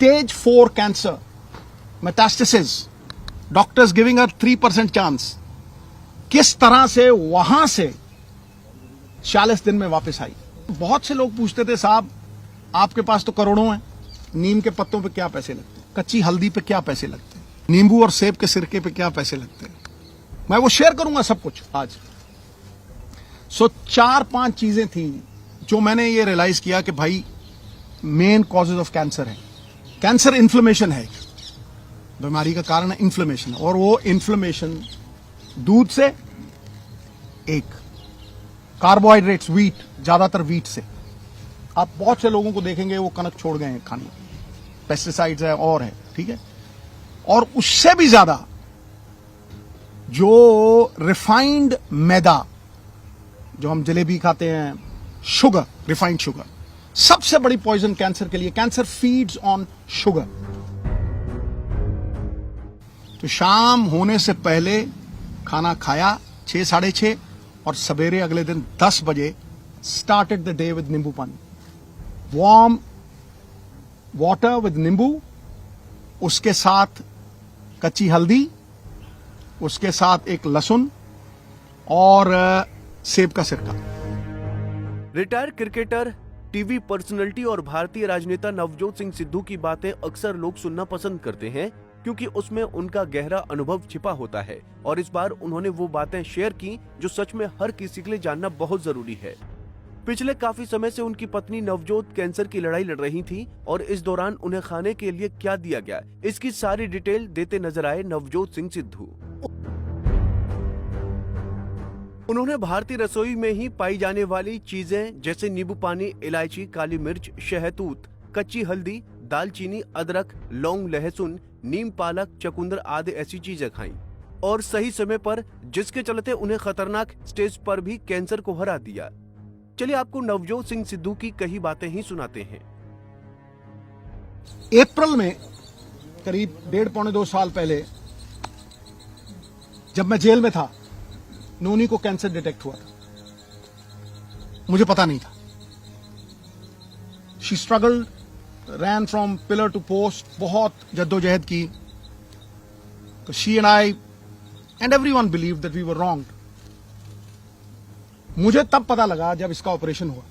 Stage 4 cancer, metastasis. Doctors giving her 3% chance. किस तरह से वहां से 40 दिन में वापस आई। बहुत से लोग पूछते थे, साहब आपके पास तो करोड़ों हैं, नीम के पत्तों पे क्या पैसे लगते हैं, कच्ची हल्दी पे क्या पैसे लगते हैं, नींबू और सेब के सिरके पे क्या पैसे लगते हैं। मैं वो शेयर करूंगा सब कुछ आज। सो 4-5 चीजें थी जो मैंने ये रियलाइज किया कि भाई मेन कॉजेज ऑफ कैंसर है। कैंसर इन्फ्लेमेशन है, बीमारी का कारण है इन्फ्लेमेशन, और वो इन्फ्लेमेशन दूध से, एक कार्बोहाइड्रेट्स, व्हीट, ज्यादातर व्हीट से। आप बहुत से लोगों को देखेंगे वो कनक छोड़ गए हैं खाने, पेस्टिसाइड्स है और है, ठीक है। और उससे भी ज्यादा जो रिफाइंड मैदा, जो हम जलेबी खाते हैं, शुगर, रिफाइंड शुगर, सबसे बड़ी पॉइजन कैंसर के लिए। Cancer feeds on sugar. तो शाम होने से पहले खाना खाया 6, 6:30, और सवेरे अगले दिन 10 बजे स्टार्टेड द डे विद नींबू पानी, वार्म वाटर विद नींबू, उसके साथ कच्ची हल्दी, उसके साथ एक लहसुन और सेब का सिरका। रिटायर क्रिकेटर, टीवी पर्सनैलिटी और भारतीय राजनेता नवजोत सिंह सिद्धू की बातें अक्सर लोग सुनना पसंद करते हैं, क्योंकि उसमें उनका गहरा अनुभव छिपा होता है। और इस बार उन्होंने वो बातें शेयर की जो सच में हर किसी के लिए जानना बहुत जरूरी है। पिछले काफी समय से उनकी पत्नी नवजोत कैंसर की लड़ाई लड़ रही थी, और इस दौरान उन्हें खाने के लिए क्या दिया गया, इसकी सारी डिटेल देते नजर आए नवजोत सिंह सिद्धू। उन्होंने भारतीय रसोई में ही पाई जाने वाली चीजें जैसे नींबू पानी, इलायची, काली मिर्च, शहतूत, कच्ची हल्दी, दालचीनी, अदरक, लौंग, लहसुन, नीम, पालक, चकुंदर आदि ऐसी चीजें खाई, और सही समय पर, जिसके चलते उन्हें खतरनाक स्टेज पर भी कैंसर को हरा दिया। चलिए आपको नवजोत सिंह सिद्धू की कई बातें ही सुनाते हैं। अप्रैल में करीब 1.5-2 साल पहले जब मैं जेल में था, नोनी को कैंसर डिटेक्ट हुआ। मुझे पता नहीं था। She struggled, ran from pillar to post, बहुत जद्दोजहद की। तो she and I and everyone believe that we were wrong. मुझे तब पता लगा जब इसका ऑपरेशन हुआ।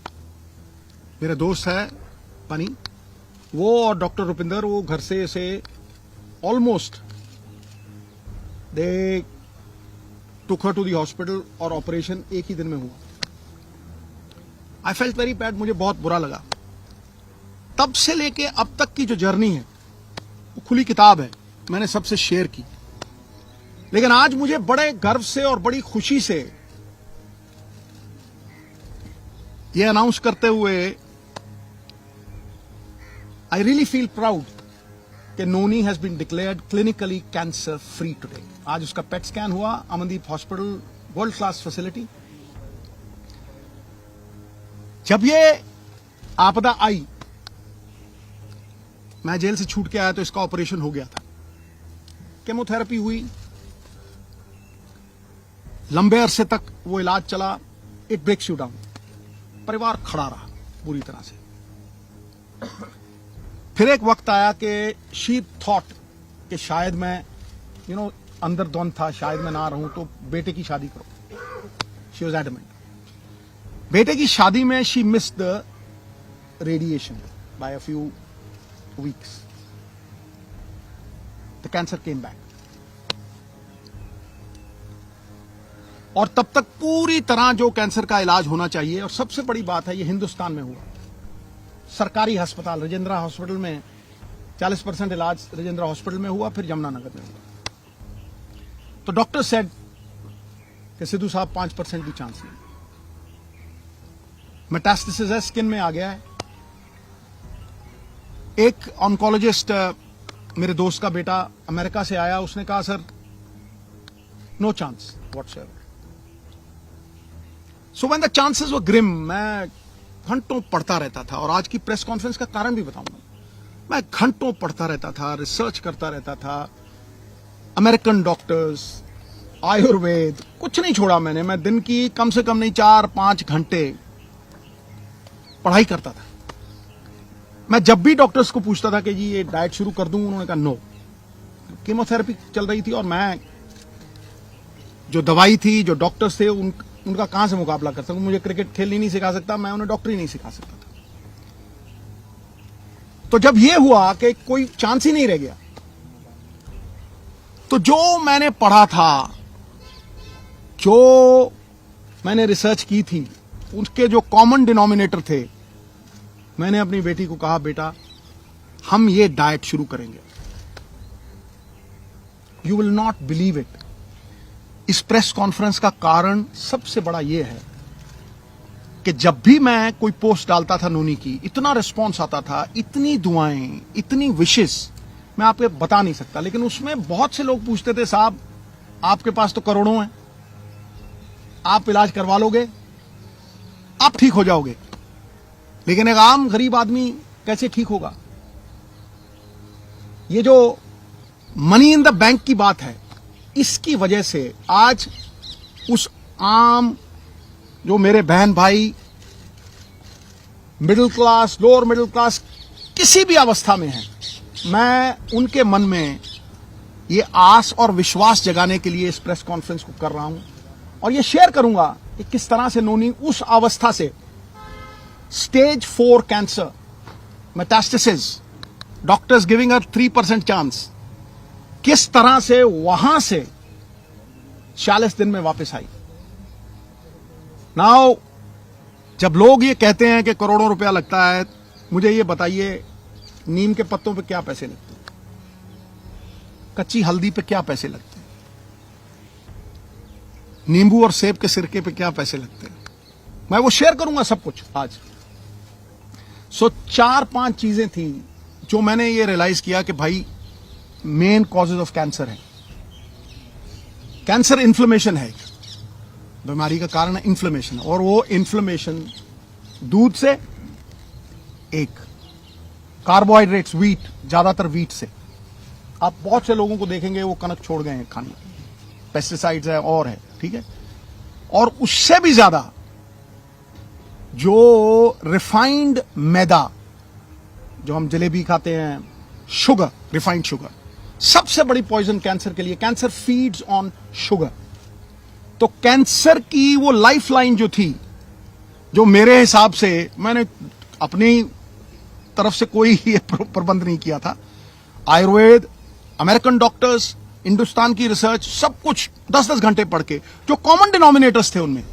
मेरे दोस्त है पनी, वो और डॉक्टर रुपिंदर, वो घर से almost they took her to the hospital, और ऑपरेशन एक ही दिन में हुआ। आई फेल्ट वेरी बैड, मुझे बहुत बुरा लगा। तब से लेके अब तक की जो जर्नी है वो खुली किताब है, मैंने सबसे शेयर की। लेकिन आज मुझे बड़े गर्व से और बड़ी खुशी से यह अनाउंस करते हुए आई रियली फील प्राउड कि Noni has been declared clinically cancer free today. आज उसका पेट स्कैन हुआ, Amandeep hospital, world class facility. जब ये आपदा आई, मैं जेल से छूट के आया तो इसका ऑपरेशन हो गया था। केमोथेरेपी हुई, लंबे अरसे तक वो इलाज चला। It breaks you down. परिवार खड़ा रहा पूरी तरह से। फिर एक वक्त आया कि शी थॉट कि शायद मैं अंदर द्वंद था, शायद मैं ना रहूं, तो बेटे की शादी करो। She was adamant. बेटे की शादी में she missed the radiation by a few weeks. The cancer came back. और तब तक पूरी तरह जो कैंसर का इलाज होना चाहिए, और सबसे बड़ी बात है ये हिंदुस्तान में हुआ। सरकारी अस्पताल राजेंद्रा हॉस्पिटल में 40% इलाज राजेंद्रा हॉस्पिटल में हुआ, फिर यमुनानगर में हुआ। तो डॉक्टर सेड कि सिद्धू साहब 5% भी चांस नहीं, मेटास्टेसिस है, स्किन में आ गया है। एक ऑन्कोलॉजिस्ट, मेरे दोस्त का बेटा अमेरिका से आया, उसने कहा sir no chance whatsoever. So when the chances were grim, मैं घंटों पढ़ता रहता था, और आज की प्रेस कॉन्फ्रेंस का कारण भी बताऊंगा। मैं घंटों पढ़ता रहता था, रिसर्च करता रहता था, अमेरिकन डॉक्टर्स, आयुर्वेद, कुछ नहीं छोड़ा मैंने। मैं दिन की कम से कम नहीं 4-5 घंटे पढ़ाई करता था। मैं जब भी डॉक्टर्स को पूछता था कि जी ये डाइट शुरू कर दूं, उन्होंने कहा नो। कीमोथेरेपी चल रही थी और मैं जो दवाई थी, जो डॉक्टर्स थे, उनका कहां से मुकाबला कर सकूं। मुझे क्रिकेट खेलनी नहीं सिखा सकता, मैं उन्हें डॉक्टरी नहीं सिखा सकता था। तो जब ये हुआ कि कोई चांस ही नहीं रह गया, तो जो मैंने पढ़ा था, जो मैंने रिसर्च की थी, उसके जो कॉमन डिनोमिनेटर थे, मैंने अपनी बेटी को कहा बेटा हम ये डाइट शुरू करेंगे। You will not believe it. इस प्रेस कॉन्फ्रेंस का कारण सबसे बड़ा यह है कि जब भी मैं कोई पोस्ट डालता था नोनी की, इतना रिस्पॉन्स आता था, इतनी दुआएं, इतनी विशेस, मैं आपको बता नहीं सकता। लेकिन उसमें बहुत से लोग पूछते थे साहब आपके पास तो करोड़ों हैं, आप इलाज करवा लोगे, आप ठीक हो जाओगे, लेकिन एक आम गरीब आदमी कैसे ठीक होगा। ये जो मनी इन द बैंक की बात है, इसकी वजह से आज उस आम जो मेरे बहन भाई middle class, lower middle class, किसी भी अवस्था में हैं, मैं उनके मन में ये आस और विश्वास जगाने के लिए इस प्रेस कॉन्फ्रेंस को कर रहा हूं और ये शेयर करूंगा कि किस तरह से नोनी उस अवस्था से stage 4 cancer, metastasis, doctors giving her 3% chance, किस तरह से वहां से 40 दिन में वापस आई। नाउ जब लोग ये कहते हैं कि करोड़ों रुपया लगता है, मुझे ये बताइए नीम के पत्तों पे क्या पैसे लगते हैं, कच्ची हल्दी पे क्या पैसे लगते हैं, नींबू और सेब के सिरके पे क्या पैसे लगते हैं। मैं वो शेयर करूंगा सब कुछ आज। सो 4-5 चीजें थी जो मैंने ये रियलाइज किया कि भाई मेन कॉजेज ऑफ कैंसर है। कैंसर इन्फ्लेमेशन है, बीमारी का कारण है इन्फ्लेमेशन, और वो इन्फ्लेमेशन दूध से, एक कार्बोहाइड्रेट्स, वीट, ज्यादातर वीट से। आप बहुत से लोगों को देखेंगे वो कनक छोड़ गए हैं खाने, पेस्टिसाइड्स है और है, ठीक है। और उससे भी ज्यादा जो रिफाइंड मैदा, जो हम जलेबी खाते हैं, शुगर, रिफाइंड शुगर, सबसे बड़ी पॉइजन कैंसर के लिए। Cancer feeds on sugar. तो कैंसर की वो लाइफलाइन जो थी, जो मेरे हिसाब से, मैंने अपनी तरफ से कोई ये प्रबंध नहीं किया था, आयुर्वेद, अमेरिकन डॉक्टर्स, हिंदुस्तान की रिसर्च, सब कुछ 10-10 घंटे पढ़ के, जो कॉमन डिनोमिनेटर्स थे उनमें,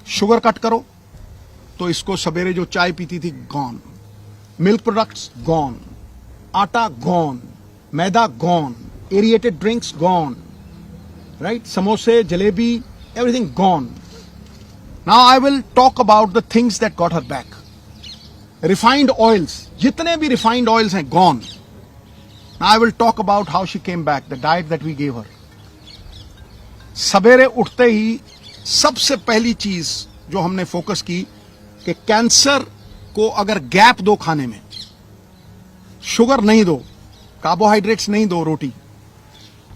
शुगर कट करो तो इसको सवेरे जो चाय पीती थी gone, milk products gone, atta gone, maida gone, aerated drinks gone, right, समोसे, jalebi, everything gone. Now I will talk about the things that got her back. Refined oils, जितने भी रिफाइंड ऑयल्स हैं gone. Now I will talk about how she came back, the diet that we gave her. सवेरे उठते ही सबसे पहली चीज जो हमने फोकस की कि कैंसर को अगर गैप दो खाने में, शुगर नहीं दो, कार्बोहाइड्रेट्स नहीं दो, रोटी,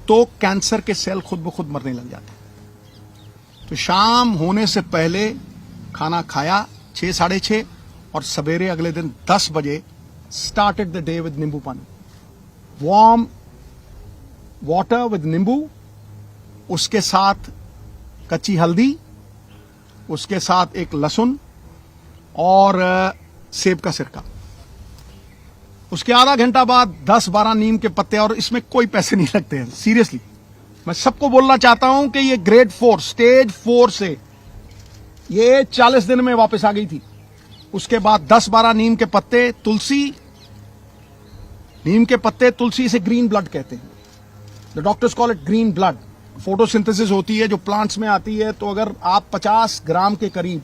तो कैंसर के सेल खुद ब खुद मरने लग जाते। तो शाम होने से पहले खाना खाया 6-6:30 और सवेरे अगले दिन 10 बजे स्टार्टेड द डे विद नींबू पानी, वार्म वाटर विद नींबू, उसके साथ कच्ची हल्दी, उसके साथ एक लहसुन और सेब का सिरका। उसके आधा घंटा बाद 10-12 नीम के पत्ते, और इसमें कोई पैसे नहीं लगते हैं, सीरियसली। मैं सबको बोलना चाहता हूं कि ये ग्रेड 4, स्टेज 4 से ये 40 दिन में वापस आ गई थी। उसके बाद 10-12 नीम के पत्ते, तुलसी, नीम के पत्ते, तुलसी से ग्रीन ब्लड कहते हैं, the doctors call it green blood. Photosynthesis होती है जो प्लांट्स में आती है, तो अगर आप 50 ग्राम के करीब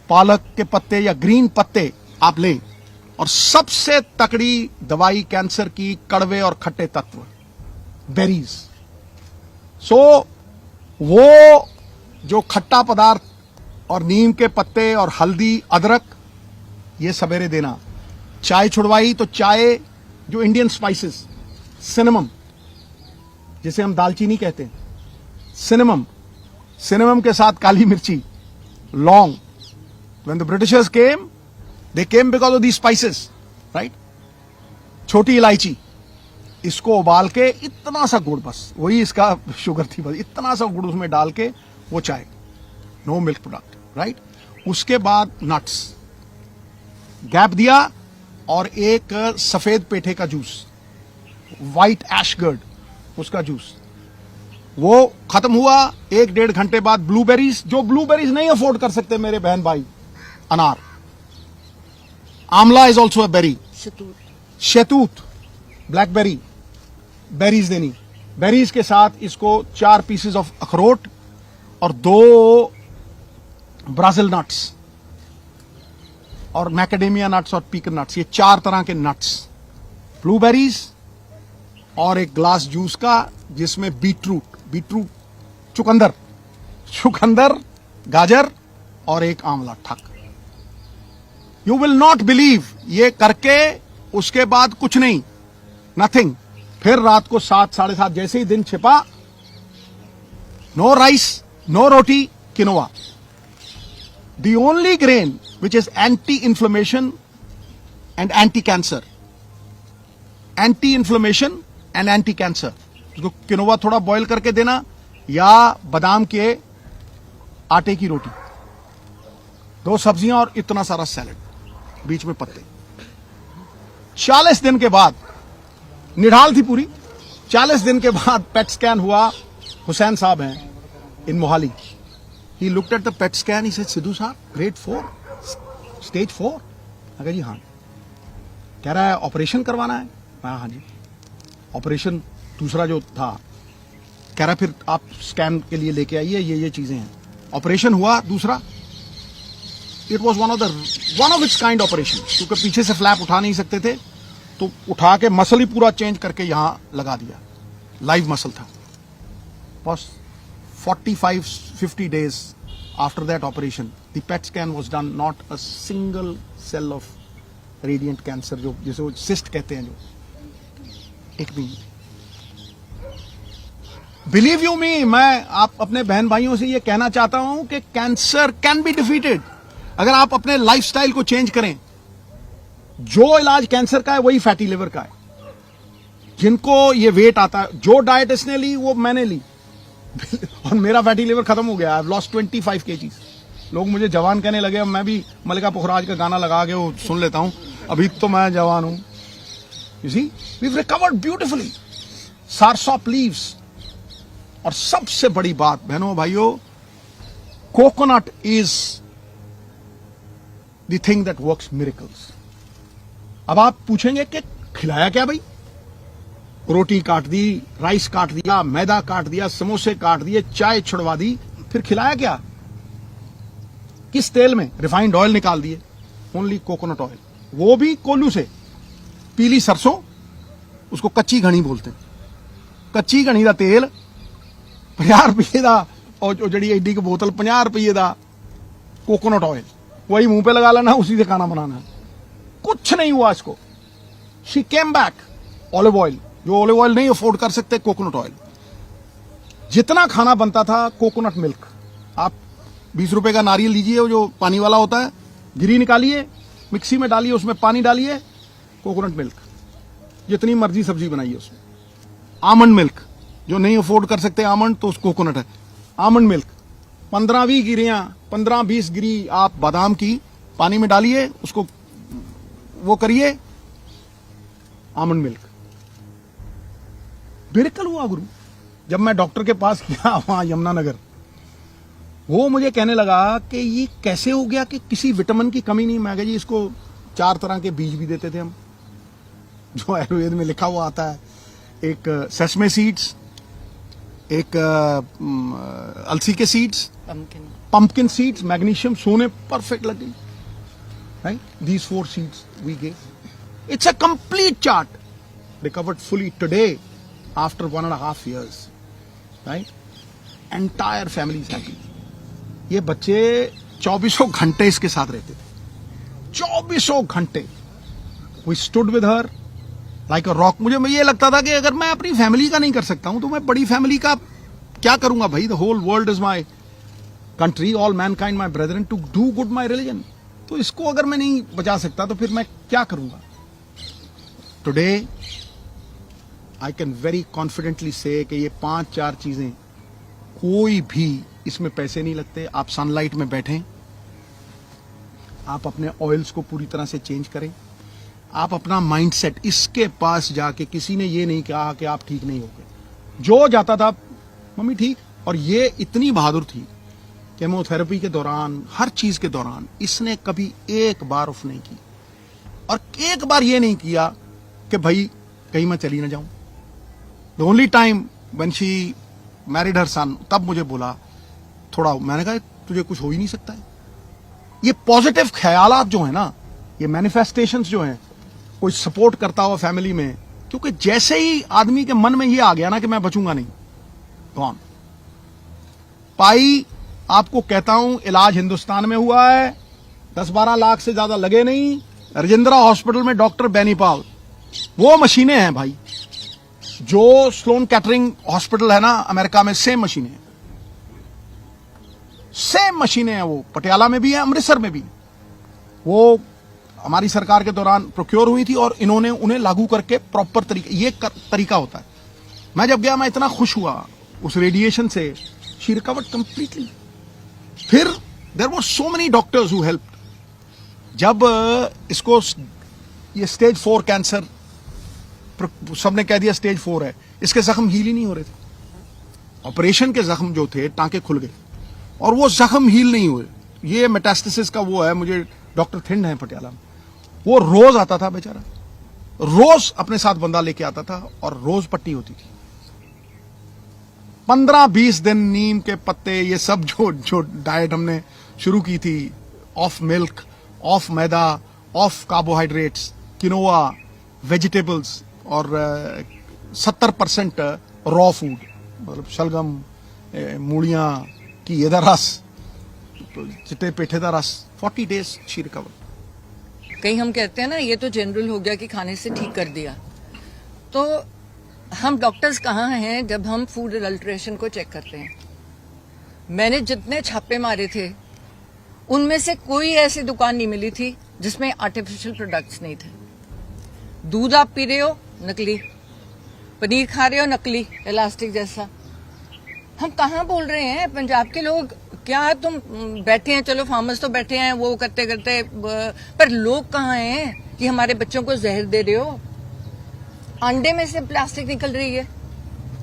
पालक के पत्ते या ग्रीन पत्ते आप लें, और सबसे तकड़ी दवाई कैंसर की, कड़वे और खट्टे तत्व, बेरीज। सो वो जो खट्टा पदार्थ और नीम के पत्ते और हल्दी, अदरक, ये सवेरे देना। चाय छुड़वाई तो चाय, जो इंडियन स्पाइसेस, सिनेमम, जिसे हम दालचीनी कहते हैं, सिनेमम के साथ काली मिर्ची, लौंग। When the Britishers came, they came because of the spices, right. छोटी इलायची, इसको उबाल के इतना सा गुड़, बस वही इसका शुगर थी, बस इतना सा गुड़ उसमें डाल के वो चाय, नो मिल्क प्रोडक्ट, राइट। उसके बाद नट्स, गैप दिया, और एक सफेद पेठे का जूस, व्हाइट एशगर्ड, उसका जूस, वो खत्म हुआ। 1-1.5 घंटे बाद ब्लूबेरीज, जो ब्लूबेरीज नहीं अफोर्ड कर सकते मेरे बहन भाई, अनार, आंवला इज ऑल्सो अ बेरी, शहतूत, ब्लैकबेरी, बेरीज देनी। बेरीज के साथ इसको 4 पीसेस ऑफ अखरोट और 2 ब्राजील नट्स और मैकेडेमिया नट्स और पीकन नट्स, ये 4 तरह के नट्स, ब्लूबेरीज, और एक ग्लास जूस का जिसमें बीटरूट, चुकंदर, गाजर और एक आंवला, ठक। यू विल नॉट बिलीव, ये करके उसके बाद कुछ नहीं, नथिंग। फिर रात को 7, 7:30 जैसे ही दिन छिपा, no rice, no roti, quinoa, the only grain which is anti-inflammation and anti-cancer, anti-inflammation and anti-cancer। उसको किनोवा थोड़ा बॉईल करके देना, या बादाम के आटे की रोटी, 2 सब्जियां और इतना सारा सैलेड, बीच में पत्ते। 40 दिन के बाद, निढाल थी पूरी, 40 दिन के बाद पेट स्कैन हुआ। हुसैन साहब हैं इन Mohali, he looked at the PET scan, he said, Sidhu साहब, grade 4, stage 4। अगर जी हाँ, कह रहा है ऑपरेशन करवाना है। मैं हाँ जी, ऑपरेशन दूसरा जो था, कह रहा फिर आप स्कैन के लिए लेके आइए, ये चीजें हैं। ऑपरेशन हुआ दूसरा, it was one of its kind operation, क्योंकि पीछे से फ्लैप उठा नहीं सकते थे, तो उठा के मसल ही पूरा चेंज करके यहां लगा दिया, लाइव मसल था। बस 45-50 days after that operation, the PET scan was done, not a single cell of radiant cancer, जो जिसे वो cyst कहते हैं, जो एक भी। Believe you me, मैं आप अपने बहन भाइयों से ये कहना चाहता हूं कि कैंसर कैन बी डिफीटेड अगर आप अपने लाइफस्टाइल को चेंज करें। जो इलाज कैंसर का है वही फैटी लिवर का है। जिनको ये वेट आता है, जो डाइट इसने ली वो मैंने ली, और मेरा फैटी लिवर खत्म हो गया। I have lost 25 kgs। लोग मुझे जवान कहने लगे, अब मैं भी मल्लिका पुखराज का गाना लगा के वो सुन लेता हूं, अभी तो मैं जवान हूं। You see, we have recovered beautifully. Soursop leaves, और सबसे बड़ी बात बहनों भाइयों, coconut is the thing that works miracles. अब आप पूछेंगे कि खिलाया क्या भाई? रोटी काट दी, राइस काट दिया, मैदा काट दिया, समोसे काट दिए, चाय छुड़वा दी, फिर खिलाया क्या? किस तेल में? रिफाइंड ऑयल निकाल दिए, ओनली कोकोनट ऑयल, वो भी कोल्लू से। पीली सरसों, उसको कच्ची घनी बोलते हैं। कच्ची घनी का तेल 50 रुपये का, और जड़ी एडी की बोतल 50 रुपये का कोकोनट ऑयल, वही मुंह पे लगा लेना, उसी से खाना बनाना है। कुछ नहीं हुआ इसको। She came back. Olive oil, जो ऑलिव ऑयल नहीं अफोर्ड कर सकते, कोकोनट ऑयल। जितना खाना बनता था, कोकोनट मिल्क। आप 20 रुपए का नारियल लीजिए, वो जो पानी वाला होता है, गिरी निकालिए, मिक्सी में डालिए, उसमें पानी डालिए, कोकोनट मिल्क, जितनी मर्जी सब्जी बनाइए उसमें। आमंड मिल्क, जो नहीं अफोर्ड कर सकते आमंड, तो उस कोकोनट है। आमंड मिल्क 15-20 गिरियां, 15-20 गिरी आप बादाम की पानी में डालिए, उसको वो करिए, आमंड मिल्क। मिरेकल हुआ गुरु। जब मैं डॉक्टर के पास गया वहां यमुनानगर, वो मुझे कहने लगा कि ये कैसे हो गया कि किसी विटामिन की कमी नहीं। मैं कहा जी, इसको 4 तरह के बीज भी देते थे हम, जो आयुर्वेद में लिखा हुआ आता है। एक सेसमे सीड्स, एक अलसी के सीड्स, पंपकिन सीड्स, मैग्नीशियम, सोने परफेक्ट लग गई। Right, these 4 seeds we gave. It's a complete chart, recovered fully today after 1.5 years. Right, entire family is happy. ये बच्चे 24 घंटे इसके साथ रहते थे, 24 घंटे। We stood with her like a rock. मुझे ये लगता था कि अगर मैं अपनी फैमिली का नहीं कर सकता हूं, तो मैं बड़ी फैमिली का क्या करूंगा भाई। The whole world is my country, all mankind my brethren, to do good my religion. तो इसको अगर मैं नहीं बचा सकता तो फिर मैं क्या करूंगा? Today I can very confidently से कि ये 5-4 चीजें, कोई भी इसमें पैसे नहीं लगते। आप सनलाइट में बैठें, आप अपने ऑयल्स को पूरी तरह से चेंज करें, आप अपना माइंडसेट, इसके पास जाके किसी ने ये नहीं कहा कि आप ठीक नहीं होगे। जो जाता था मम्मी ठीक, और ये इतनी बहादुर थी, केमोथेरेपी के दौरान, हर चीज के दौरान इसने कभी एक बार ऑफ नहीं की, और एक बार ये नहीं किया कि भाई कहीं मैं चली ना जाऊं। The only time when she married her son, तब मुझे बोला थोड़ा, मैंने कहा तुझे कुछ हो ही नहीं सकता है। ये पॉजिटिव ख्यालात जो है ना, ये मैनिफेस्टेशंस जो हैं, कोई सपोर्ट करता हुआ फैमिली में, क्योंकि जैसे ही आदमी के मन में ये आ गया ना कि मैं बचूंगा नहीं, कौन पाई, आपको कहता हूं, इलाज हिंदुस्तान में हुआ है, 10-12 लाख से ज्यादा लगे नहीं। राजेंद्रा हॉस्पिटल में डॉक्टर बेनीपाल, वो मशीनें हैं भाई, जो स्लोन कैटरिंग हॉस्पिटल है ना अमेरिका में, सेम मशीनें हैं, सेम मशीनें हैं। वो पटियाला में भी है, अमृतसर में भी। वो हमारी सरकार के दौरान प्रोक्योर हुई थी और इन्होंने उन्हें लागू करके प्रॉपर तरीका, ये तरीका होता है। मैं जब गया, मैं इतना खुश हुआ उस रेडिएशन से, शी रिकवर्ड कंप्लीटली। फिर there were so many doctors who helped. जब इसको ये स्टेज 4 कैंसर, सबने कह दिया स्टेज 4 है, इसके जख्म हील ही नहीं हो रहे थे। ऑपरेशन के जख्म जो थे, टांके खुल गए और वो जख्म हील नहीं हुए। ये मेटास्टेसिस का वो है, मुझे डॉक्टर थिंड है पटियाला में, वो रोज आता था बेचारा, रोज अपने साथ बंदा लेके आता था और रोज पट्टी होती थी। 15-20 दिन नीम के पत्ते, ये सब जो डाइट हमने शुरू की थी, of milk, of maida, of carbohydrates, quinoa, vegetables, और 70% रॉ फूड, मतलब शलगम, मूलियां की ਇਹਦਾ रस, चिट्टे पेठे का रस। 40 days शी रिकवर। कहीं हम कहते हैं ना, ये तो जनरल हो गया कि खाने से ठीक कर दिया, तो हम डॉक्टर्स कहाँ हैं जब हम फूड अडल्ट्रेशन को चेक करते हैं? मैंने जितने छापे मारे थे, उनमें से कोई ऐसी दुकान नहीं मिली थी जिसमें आर्टिफिशियल प्रोडक्ट्स नहीं थे। दूध आप पी रहे हो, नकली। पनीर खा रहे हो, नकली, इलास्टिक जैसा। हम कहाँ बोल रहे हैं पंजाब के लोग? क्या तुम बैठे हैं, चलो फार्मर्स तो बैठे हैं वो करते करते, पर लोग कहाँ हैं कि हमारे बच्चों को जहर दे रहे हो? अंडे में से प्लास्टिक निकल रही है,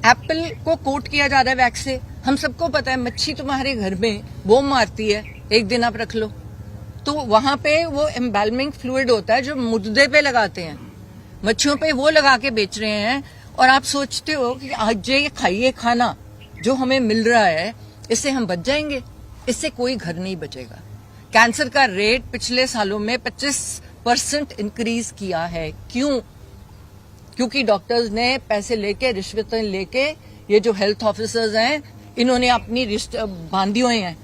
एप्पल को कोट किया जा रहा है वैक्स से। हम सबको पता है मच्छी तुम्हारे घर में वो मारती है, एक दिन आप रख लो तो वहां पे वो एम्बैलमिंग फ्लूइड होता है जो मुर्दे पे लगाते हैं, मच्छियों पे वो लगा के बेच रहे हैं। और आप सोचते हो कि आज ये खाइए खाना जो हमें मिल रहा है, इससे हम बच जाएंगे? इससे कोई घर नहीं बचेगा। कैंसर का रेट पिछले सालों में 25% इंक्रीज किया है। क्यों? क्योंकि डॉक्टर्स ने पैसे लेके, रिश्वतें लेके, ये जो हेल्थ ऑफिसर्स हैं, इन्होंने अपनी रिश्ते बांधी हुए हैं।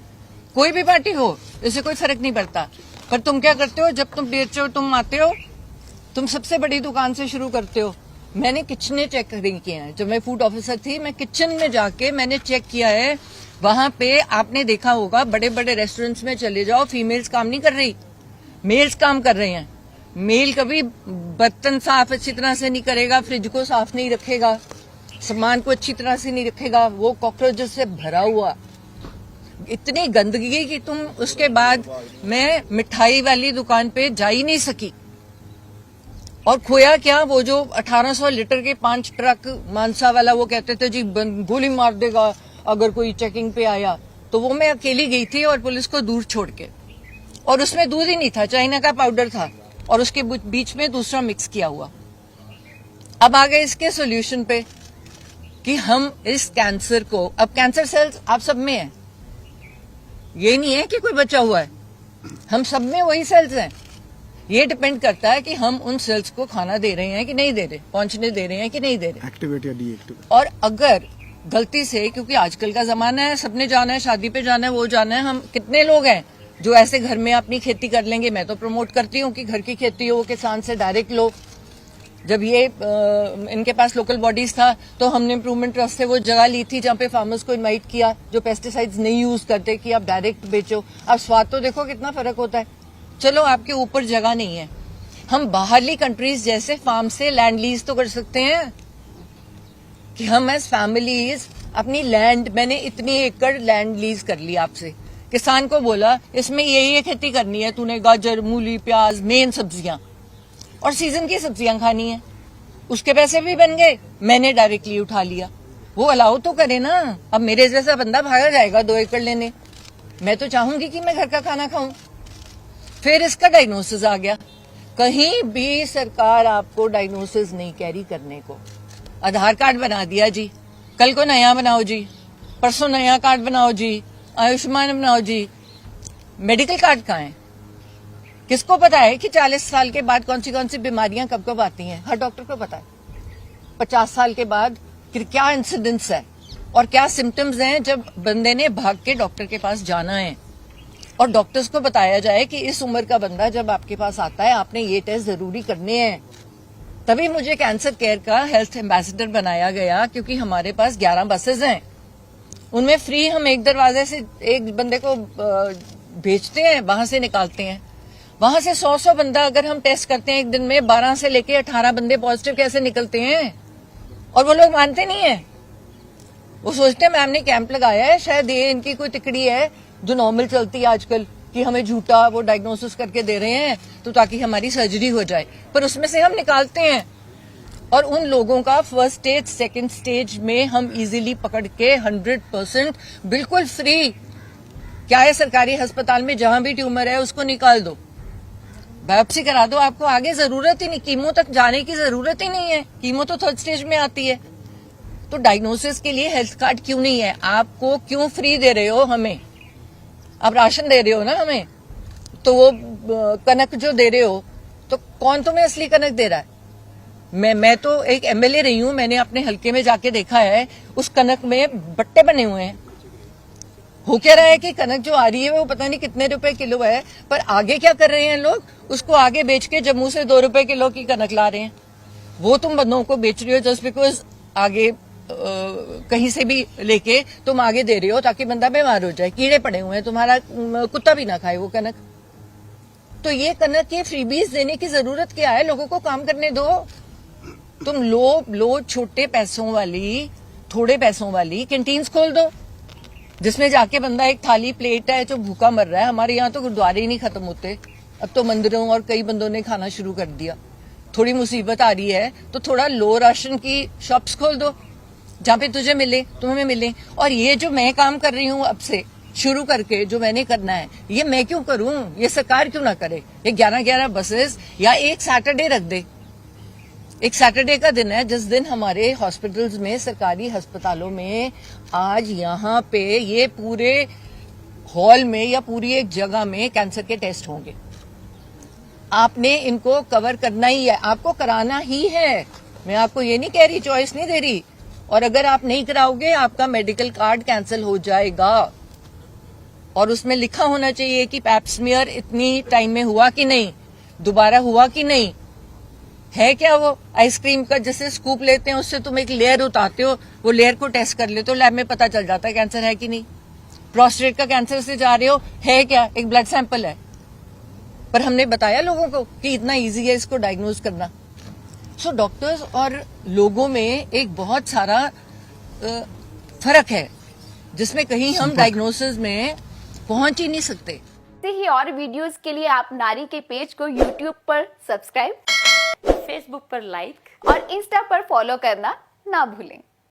कोई भी पार्टी हो, इससे कोई फर्क नहीं पड़ता। पर तुम क्या करते हो? जब तुम बेचते हो, तुम आते हो, तुम सबसे बड़ी दुकान से शुरू करते हो। मैंने किचने चेक किए हैं, जब मैं फूड ऑफिसर थी, मैं किचन में जाके मैंने चेक किया है। वहां पे आपने देखा होगा, बड़े बड़े रेस्टोरेंट्स में चले जाओ, फीमेल्स काम नहीं कर रही, मेल्स काम कर रहे हैं। मेल कभी बर्तन साफ अच्छी तरह से नहीं करेगा, फ्रिज को साफ नहीं रखेगा, सामान को अच्छी तरह से नहीं रखेगा, वो कॉकरोचेस से भरा हुआ, इतनी गंदगी कि तुम उसके बाद मैं मिठाई वाली दुकान पे जा ही नहीं सकी। और खोया क्या, वो जो 1800 लीटर के 5 ट्रक मानसा वाला, वो कहते थे जी गोली मार देगा अगर कोई चेकिंग पे आया, तो वो मैं अकेली गई थी और पुलिस को दूर छोड़ के, और उसमें दूध ही नहीं था, चाइना का पाउडर था और उसके बीच में दूसरा मिक्स किया हुआ। अब आ गए इसके सोल्यूशन पे कि हम इस कैंसर को, अब कैंसर सेल्स आप सब में है, ये नहीं है कि कोई बचा हुआ है, हम सब में वही सेल्स हैं। ये डिपेंड करता है कि हम उन सेल्स को खाना दे रहे हैं कि नहीं दे रहे, पहुंचने दे रहे हैं कि नहीं दे रहे, एक्टिवेट या डीएक्टिवेट। और अगर गलती से, क्योंकि आजकल का जमाना है, सबने जाना है, शादी पे जाना है, वो जाना है, हम कितने लोग हैं जो ऐसे घर में अपनी खेती कर लेंगे? मैं तो प्रमोट करती हूँ कि घर की खेती हो, किसान से डायरेक्ट लो। जब ये इनके पास लोकल बॉडीज था तो हमने इम्प्रूवमेंट ट्रस्ट से वो जगह ली थी जहाँ पे फार्मर्स को इनवाइट किया जो पेस्टिसाइड्स नहीं यूज करते कि आप डायरेक्ट बेचो। अब स्वाद तो देखो कितना फर्क होता है, चलो आपके ऊपर जगह नहीं है, हम बाहरली कंट्रीज जैसे फार्म से लैंड लीज तो कर सकते हैं कि हम एज फैमिलीज अपनी लैंड, मैंने इतनी एकड़ लैंड लीज कर ली आपसे, किसान को बोला इसमें ये खेती करनी है, तूने गाजर, मूली, प्याज, मेन सब्जियां और सीजन की सब्जियां खानी है, उसके पैसे भी बन गए, मैंने डायरेक्टली उठा लिया। वो अलाउ तो करे ना। अब मेरे जैसा बंदा भागा जाएगा 2 एकड़ लेने, मैं तो चाहूंगी कि मैं घर का खाना खाऊं। फिर इसका डायग्नोसिस आ गया, कहीं भी सरकार आपको डायग्नोसिस नहीं कैरी करने को, आधार कार्ड बना दिया जी, कल को नया बनाओ जी, परसों नया कार्ड बनाओ जी, आयुष्मान बनाओ जी, मेडिकल कार्ड कहाँ है? किसको पता है कि 40 साल के बाद कौन सी बीमारियां कब कब आती हैं? हर डॉक्टर को पता है। 50 साल के बाद क्या इंसिडेंस है और क्या सिम्टम्स हैं जब बंदे ने भाग के डॉक्टर के पास जाना है, और डॉक्टर्स को बताया जाए कि इस उम्र का बंदा जब आपके पास आता है आपने ये टेस्ट जरूरी करने हैं। तभी मुझे कैंसर केयर का हेल्थ एम्बेसडर बनाया गया, क्योंकि हमारे पास 11 बसेज हैं, उनमें फ्री हम एक दरवाजे से एक बंदे को भेजते हैं, वहां से निकालते हैं। वहां से 100 बंदा अगर हम टेस्ट करते हैं एक दिन में, 12 से लेके 18 बंदे पॉजिटिव कैसे निकलते हैं? और वो लोग मानते नहीं है, वो सोचते हैं मैम ने कैंप लगाया है, शायद ये इनकी कोई तिकड़ी है जो नॉर्मल चलती है आजकल, कि हमें झूठा वो डायग्नोसिस करके दे रहे हैं तो ताकि हमारी सर्जरी हो जाए, पर उसमें से हम निकालते हैं। और उन लोगों का फर्स्ट स्टेज, सेकंड स्टेज में हम इजीली पकड़ के 100% बिल्कुल फ्री, क्या है सरकारी अस्पताल में जहां भी ट्यूमर है उसको निकाल दो, बायोप्सी करा दो, आपको आगे जरूरत ही नहीं, कीमो तक जाने की जरूरत ही नहीं है, कीमो तो 3rd स्टेज में आती है। तो डायग्नोसिस के लिए हेल्थ कार्ड क्यों नहीं है? आपको क्यों फ्री दे रहे हो हमें? आप राशन दे रहे हो ना हमें, तो वो कनक जो दे रहे हो, तो कौन तुम्हें असली कनक दे रहा है? मैं तो एक एमएलए रही हूं, मैंने अपने हल्के में जाके देखा है, उस कनक में बट्टे बने हुए हैं। हो क्या रहा है कि कनक जो आ रही है वो पता नहीं कितने रुपए किलो है, पर आगे क्या कर रहे हैं लोग, उसको आगे बेच के जम्मू से 2 रुपए किलो की कनक ला रहे हैं। वो तुम बंदों को बेच रहे हो जस्ट बिकॉज आगे कहीं से भी लेके तुम आगे दे रहे हो ताकि बंदा बीमार हो जाए, कीड़े पड़े हुए हैं, तुम्हारा कुत्ता भी ना खाए वो कनक। तो ये कनक के फ्रीबीज देने की जरूरत क्या है? लोगों को काम करने दो। तुम लो छोटे पैसों वाली, थोड़े पैसों वाली कैंटीन्स खोल दो, जिसमें जाके बंदा एक थाली प्लेट है जो भूखा मर रहा है। हमारे यहाँ तो गुरुद्वारे ही नहीं खत्म होते, अब तो मंदिरों और कई बंदों ने खाना शुरू कर दिया। थोड़ी मुसीबत आ रही है तो थोड़ा लो राशन की शॉप्स खोल दो, जहाँ पे तुझे मिले, तुम्हें मिले। और ये जो मैं काम कर रही हूँ अब से शुरू करके, जो मैंने करना है, ये मैं क्यों करूं? ये सरकार क्यों ना करे? ये 11 बसेस या एक सैटरडे रख दे। एक सैटरडे का दिन है जिस दिन हमारे हॉस्पिटल्स में, सरकारी अस्पतालों में, आज यहाँ पे ये पूरे हॉल में या पूरी एक जगह में कैंसर के टेस्ट होंगे। आपने इनको कवर करना ही है, आपको कराना ही है। मैं आपको ये नहीं कह रही, चॉइस नहीं दे रही। और अगर आप नहीं कराओगे आपका मेडिकल कार्ड कैंसिल हो जाएगा, और उसमें लिखा होना चाहिए कि पैप स्मीयर इतनी टाइम में हुआ कि नहीं, दोबारा हुआ कि नहीं। है क्या वो आइसक्रीम का जैसे स्कूप लेते हैं, उससे तुम एक लेयर उतारते हो, वो लेयर को टेस्ट कर लेते हो, लैब में पता चल जाता है कैंसर है कि नहीं। प्रोस्टेट का कैंसर से जा रहे हो, है क्या, एक ब्लड सैंपल है, पर हमने बताया लोगों को कि इतना इजी है इसको डायग्नोज करना। सो डॉक्टर्स और लोगों में एक बहुत सारा फर्क है, जिसमें कहीं हम डायग्नोसिस में पहुंच ही नहीं सकते। ही और वीडियोस के लिए आप नारी के पेज को YouTube पर सब्सक्राइब, फेसबुक पर लाइक और इंस्टा पर फॉलो करना ना भूलें।